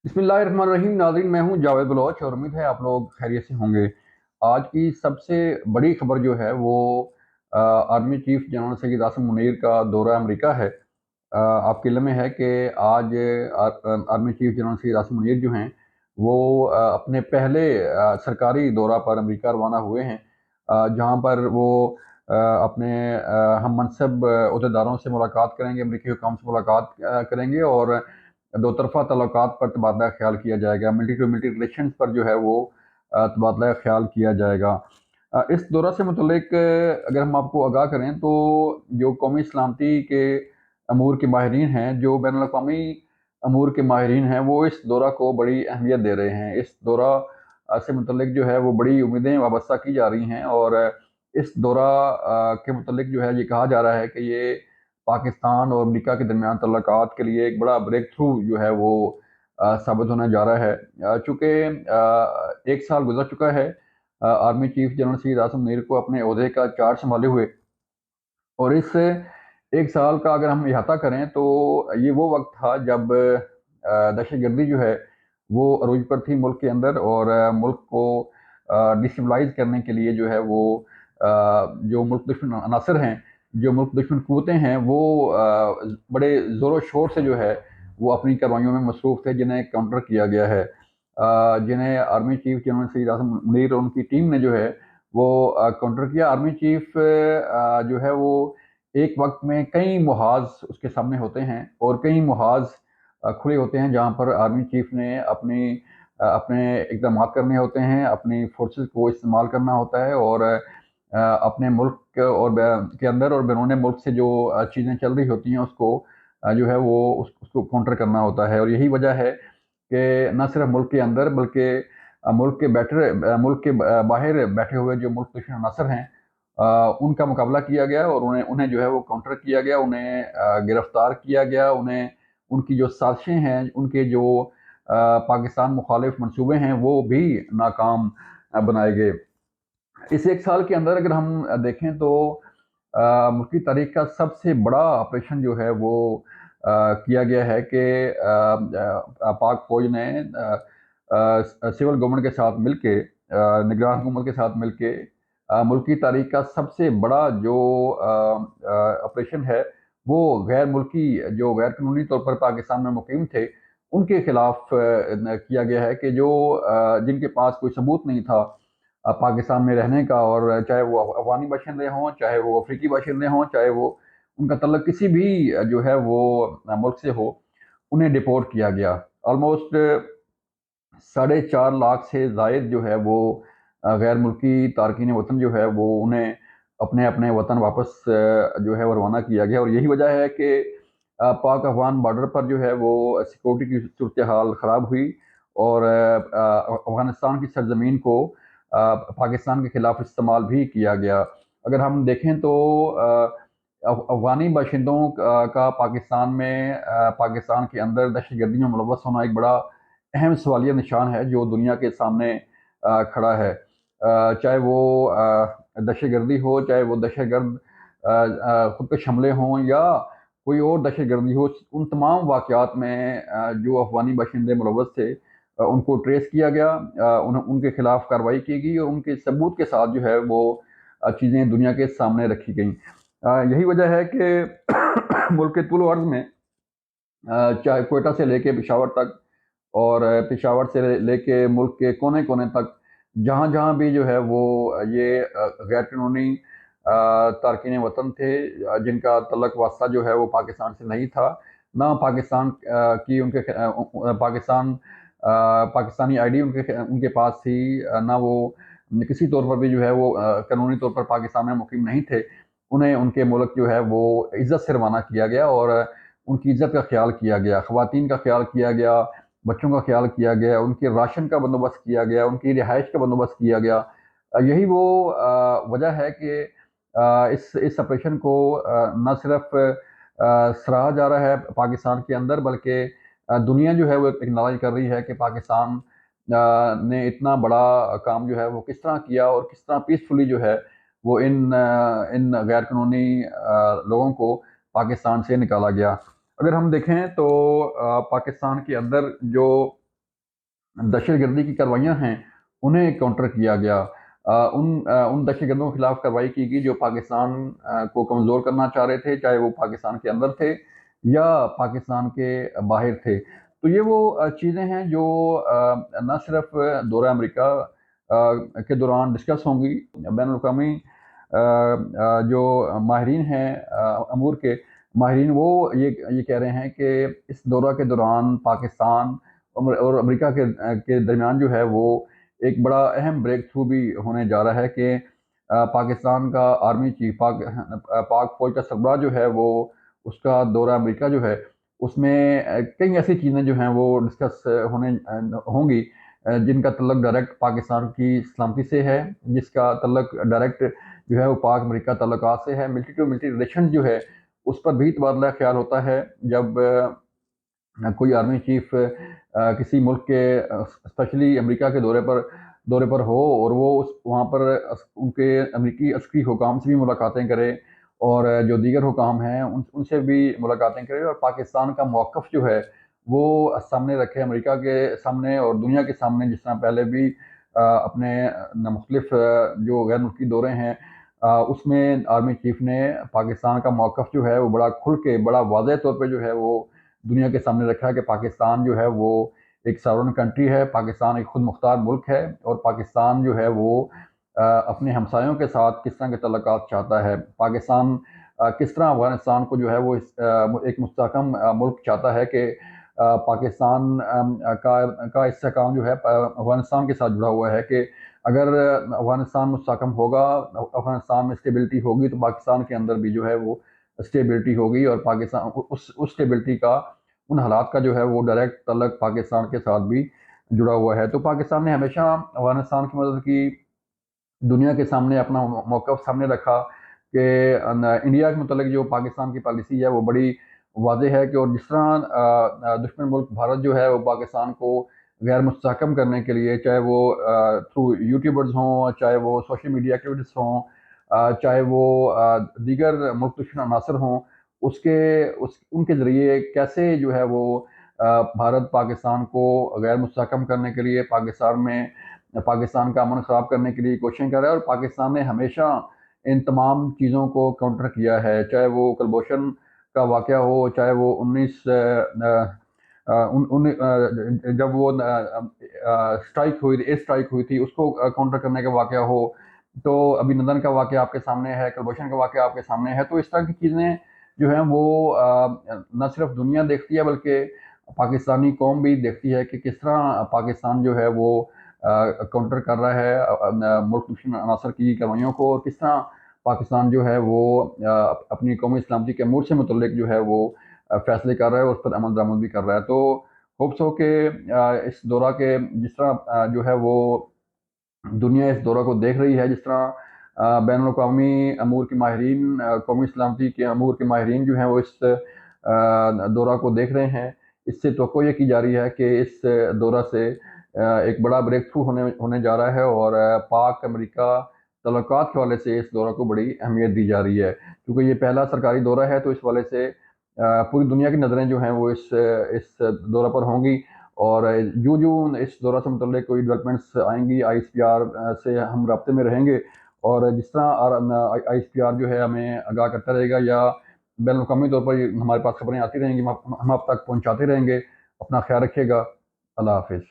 बिस्मिल्लाहिर्रहमानिर्रहीम। नाज़रीन, मैं हूं जावेद बलोच और उम्मीद है आप लोग खैरियत से होंगे। आज की सबसे बड़ी खबर जो है वो army chief general Syed Asim Munir का दौरा अमेरिका है। आपके इल्म में है कि आज army chief general Syed Asim Munir जो हैं वो अपने पहले सरकारी दौरा पर अमेरिका रवाना हुए हैं, जहां पर वो अपने हम मनसब अहदेदारों से मुलाकात करेंगे, अमरीकी हुकाम से मुलाकात करेंगे और दो तरफ़ा तल्लुकात पर तबादला ख्याल किया जाएगा। मिलिट्री टू मिलिट्री रिलेशंस पर जो है वो तबादला ख्याल किया जाएगा। इस दौरा से मुतल्लिक अगर हम आपको आगाह करें तो जो कौमी सलामती के अमूर के माहिरीन हैं, जो बैनुल अक़वामी अमूर के माहिरीन हैं, वो इस दौरा को बड़ी अहमियत दे रहे हैं। इस दौरा से मुतल्लिक जो है वो बड़ी उम्मीदें वाबस्ता की जा रही हैं और इस दौरा के मुतल्लिक जो है ये कहा जा रहा है कि ये पाकिस्तान और अमेरिका के दरमियान तल्लुकात के लिए एक बड़ा ब्रेक थ्रू जो है वो साबित होने जा रहा है। चूँकि 1 साल गुज़र चुका है army chief general Syed Asim Munir को अपने ओहदे का चार्ज संभाले हुए, और इस 1 साल का अगर हम अहाता करें तो ये वो वक़्त था जब दहशतगर्दी जो है वो अरूज पर थी मुल्क के अंदर, और मुल्क को डिस्टेबलाइज़ करने के लिए जो है वो जो मुल्क दुश्मन अनासर हैं, जो मुल्क दुश्मन क़ुव्वतें हैं, वो बड़े ज़ोर-ओ-शोर से जो है वो अपनी कार्रवाइयों में मसरूफ़ थे, जिन्हें काउंटर किया गया है। जिन्हें army chief general Syed Asim Munir और उनकी टीम ने जो है वो काउंटर किया। आर्मी चीफ जो है वो एक वक़्त में कई मुहाज़ उसके सामने होते हैं और कई मुहाज़ खुले होते हैं, जहाँ पर आर्मी चीफ ने अपने इक़दामात करने होते हैं, अपनी फ़ोर्सेस को इस्तेमाल करना होता है और अपने मुल्क और के अंदर और बैरून मुल्क से जो चीज़ें चल रही होती हैं उसको जो है वो उसको काउंटर करना होता है। और यही वजह है कि न सिर्फ मुल्क के अंदर बल्कि मुल्क के बाहर बैठे हुए जो मुल्क दुश्मन अनासर हैं, उनका मुकाबला किया गया और उन्हें उन्हें जो है वो काउंटर किया गया, उन्हें गिरफ्तार किया गया, उन्हें उनकी जो साजिशें हैं, उनके जो पाकिस्तान मुखालिफ मंसूबे हैं, वो भी नाकाम बनाए गए। इस 1 साल के अंदर अगर हम देखें तो मुल्क की तारीख का सबसे बड़ा ऑपरेशन जो है वो किया गया है कि पाक फ़ौज ने सिविल गवर्नमेंट के साथ मिलके, निगरान हुकूमत के साथ मिलके मुल्क की तारीख का सबसे बड़ा जो ऑपरेशन है, वो गैर मुल्की जो गैर कानूनी तौर पर पाकिस्तान में मुकीम थे, उनके खिलाफ किया गया है कि जो जिनके पास कोई सबूत नहीं था पाकिस्तान में रहने का, और चाहे वो अफ़गानी बाशिंदे हों, चाहे वो अफ्रीकी बाशिंदे हों, चाहे वो उनका तल्लुक किसी भी जो है वो मुल्क से हो, उन्हें डिपोर्ट किया गया। ऑलमोस्ट 4.5 लाख से ज़ायद जो है वो गैर मुल्की तारकीन वतन जो है वो उन्हें अपने अपने वतन वापस जो है वो रवाना किया गया। और यही वजह है कि पाक अफ़गान बॉर्डर पर जो है वो सिक्योरिटी की सूरत हाल ख़राब हुई और अफ़गानिस्तान की सरज़मीन को पाकिस्तान के ख़िलाफ़ इस्तेमाल भी किया गया। अगर हम देखें तो अफ़गानी बाशिंदों का पाकिस्तान में पाकिस्तान के अंदर दहशतगर्दी में मुलव्वस होना एक बड़ा अहम सवालिया निशान है जो दुनिया के सामने खड़ा है। चाहे वो दहशतगर्दी हो, चाहे वो दहशतगर्द खुदकश हमले हों या कोई और दहशतगर्दी हो, उन तमाम वाक़यात में जो अफ़गानी बाशिंदे मुलव्वस थे उनको ट्रेस किया गया, उनके खिलाफ कार्रवाई की गई और उनके सबूत के साथ जो है वो चीज़ें दुनिया के सामने रखी गईं। यही वजह है कि मुल्क के तुल अर्ज़ में चाहे क्वेटा से लेके पेशावर तक और पेशावर से लेके मुल्क के कोने-कोने तक, जहाँ-जहाँ भी जो है वो ये गैर कानूनी तारकीन वतन थे, जिनका तल्लुक वास्ता जो है वो पाकिस्तान से नहीं था, ना पाकिस्तान की उनके पाकिस्तानी आईडी उनके पास थी, ना वो किसी तौर पर भी जो है वो कानूनी तौर पर पाकिस्तान में मुकीम नहीं थे। उन्हें उनके मुल्क जो है वो इज़्ज़त से रवाना किया गया और उनकी इज़्ज़त का ख़्याल किया गया, ख़वातीन का ख़्याल किया गया, बच्चों का ख़्याल किया गया, उनके राशन का बंदोबस्त किया गया, उनकी रिहाइश का बंदोबस्त किया गया। यही वो वजह है कि इस ऑपरेशन को न सिर्फ़ सराहा जा रहा है पाकिस्तान के अंदर, बल्कि दुनिया जो है वो एक्नॉलेज कर रही है कि पाकिस्तान ने इतना बड़ा काम जो है वो किस तरह किया और किस तरह पीसफुली जो है वो इन गैर कानूनी लोगों को पाकिस्तान से निकाला गया। अगर हम देखें तो पाकिस्तान के अंदर जो دہشت گردی کی کاروائیاں ہیں انہیں کاؤنٹر کیا گیا۔ ان دہشت گردوں کے خلاف کارروائی کی گئی جو پاکستان کو کمزور کرنا چاہ رہے تھے، چاہے وہ پاکستان کے اندر تھے یا پاکستان کے باہر تھے۔ تو یہ وہ چیزیں ہیں جو نہ صرف دورہ امریکہ کے دوران ڈسکس ہوں گی، بین الاقوامی جو ماہرین ہیں امور کے ماہرین، وہ یہ کہہ رہے ہیں کہ اس دورہ کے دوران پاکستان اور امریکہ کے درمیان جو ہے وہ ایک بڑا اہم بریک تھرو بھی ہونے جا رہا ہے کہ پاکستان کا آرمی چیف پاک فوج کا سربراہ جو ہے وہ اس کا دورہ امریکہ جو ہے اس میں کئی ایسی چیزیں جو ہیں وہ ڈسکس ہونے ہوں گی جن کا تعلق ڈائریکٹ پاکستان کی سلامتی سے ہے، جس کا تعلق ڈائریکٹ جو ہے وہ پاک امریکہ تعلقات سے ہے۔ ملٹری ٹو ملٹری ریلیشن جو ہے اس پر بھی تبادلہ خیال ہوتا ہے جب کوئی آرمی چیف کسی ملک کے اسپیشلی امریکہ کے دورے پر ہو اور وہ وہاں پر ان کے امریکی عسکری حکام سے بھی ملاقاتیں کرے اور جو دیگر حکام ہیں ان سے بھی ملاقاتیں کرے اور پاکستان کا موقف جو ہے وہ سامنے رکھے امریکہ کے سامنے اور دنیا کے سامنے، جس طرح پہلے بھی اپنے مختلف جو غیر ملکی دورے ہیں اس میں آرمی چیف نے پاکستان کا موقف جو ہے وہ بڑا کھل کے بڑا واضح طور پہ جو ہے وہ دنیا کے سامنے رکھا ہے کہ پاکستان جو ہے وہ ایک ساورن کنٹری ہے، پاکستان ایک خود مختار ملک ہے اور پاکستان جو ہے وہ اپنے ہمسایوں کے ساتھ کس طرح کے تعلقات چاہتا ہے۔ پاکستان کس طرح افغانستان کو جو ہے وہ ایک مستحکم ملک چاہتا ہے کہ پاکستان کا استحکام جو ہے افغانستان کے ساتھ جڑا ہوا ہے کہ اگر افغانستان مستحکم ہوگا، افغانستان میں اسٹیبلٹی ہوگی تو پاکستان کے اندر بھی جو ہے وہ اسٹیبلٹی ہوگی اور پاکستان اس اسٹیبلٹی کا ان حالات کا جو ہے وہ ڈائریکٹ تعلق پاکستان کے ساتھ بھی جڑا ہوا ہے۔ تو پاکستان نے ہمیشہ افغانستان کی مدد کی، دنیا کے سامنے اپنا موقف سامنے رکھا کہ انڈیا کے متعلق جو پاکستان کی پالیسی ہے وہ بڑی واضح ہے کہ اور جس طرح دشمن ملک بھارت جو ہے وہ پاکستان کو غیر مستحکم کرنے کے لیے، چاہے وہ تھرو یوٹیوبرز ہوں، چاہے وہ سوشل میڈیا ایکٹیویسٹ ہوں، چاہے وہ دیگر ملک دشمن عناصر ہوں، ان کے ذریعے کیسے جو ہے وہ بھارت پاکستان کو غیر مستحکم کرنے کے لیے پاکستان کا امن خراب کرنے کے لیے کوششیں کر رہا ہے اور پاکستان نے ہمیشہ ان تمام چیزوں کو کاؤنٹر کیا ہے، چاہے وہ کلبھوشن کا واقعہ ہو، چاہے وہ جب وہ ایئر اسٹرائک ہوئی تھی اس کو کاؤنٹر کرنے کا واقعہ ہو، تو ابھی نندن کا واقعہ آپ کے سامنے ہے، کلبھوشن کا واقعہ آپ کے سامنے ہے۔ تو اس طرح کی چیزیں جو ہیں وہ نہ صرف دنیا دیکھتی ہے بلکہ پاکستانی قوم بھی دیکھتی ہے کہ کس طرح پاکستان جو ہے وہ کاؤنٹر کر رہا ہے ملک دشمن عناصر کی کارروائیوں کو، اور کس طرح پاکستان جو ہے وہ اپنی قومی سلامتی کے امور سے متعلق جو ہے وہ فیصلے کر رہا ہے اور اس پر عمل درآمد بھی کر رہا ہے۔ تو ہوپس ہو کہ اس دورہ کے جس طرح جو ہے وہ دنیا اس دورہ کو دیکھ رہی ہے، جس طرح بین الاقوامی امور کے ماہرین، قومی سلامتی کے امور کے ماہرین جو ہیں وہ اس دورہ کو دیکھ رہے ہیں، اس سے توقع یہ کی جا رہی ہے کہ اس دورہ سے ایک بڑا بریک تھرو ہونے جا رہا ہے اور پاک امریکہ تعلقات کے حوالے سے اس دورہ کو بڑی اہمیت دی جا رہی ہے، کیونکہ یہ پہلا سرکاری دورہ ہے تو اس حوالے سے پوری دنیا کی نظریں جو ہیں وہ اس دورہ پر ہوں گی اور جو اس دورہ سے متعلق کوئی ڈیولپمنٹس آئیں گی ISPR سے ہم رابطے میں رہیں گے اور جس طرح ISPR جو ہے ہمیں آگاہ کرتا رہے گا یا بین الاقوامی طور پر ہمارے پاس خبریں آتی رہیں گی، ہم آپ تک پہنچاتے رہیں گے۔ اپنا خیال رکھیے گا، اللہ حافظ۔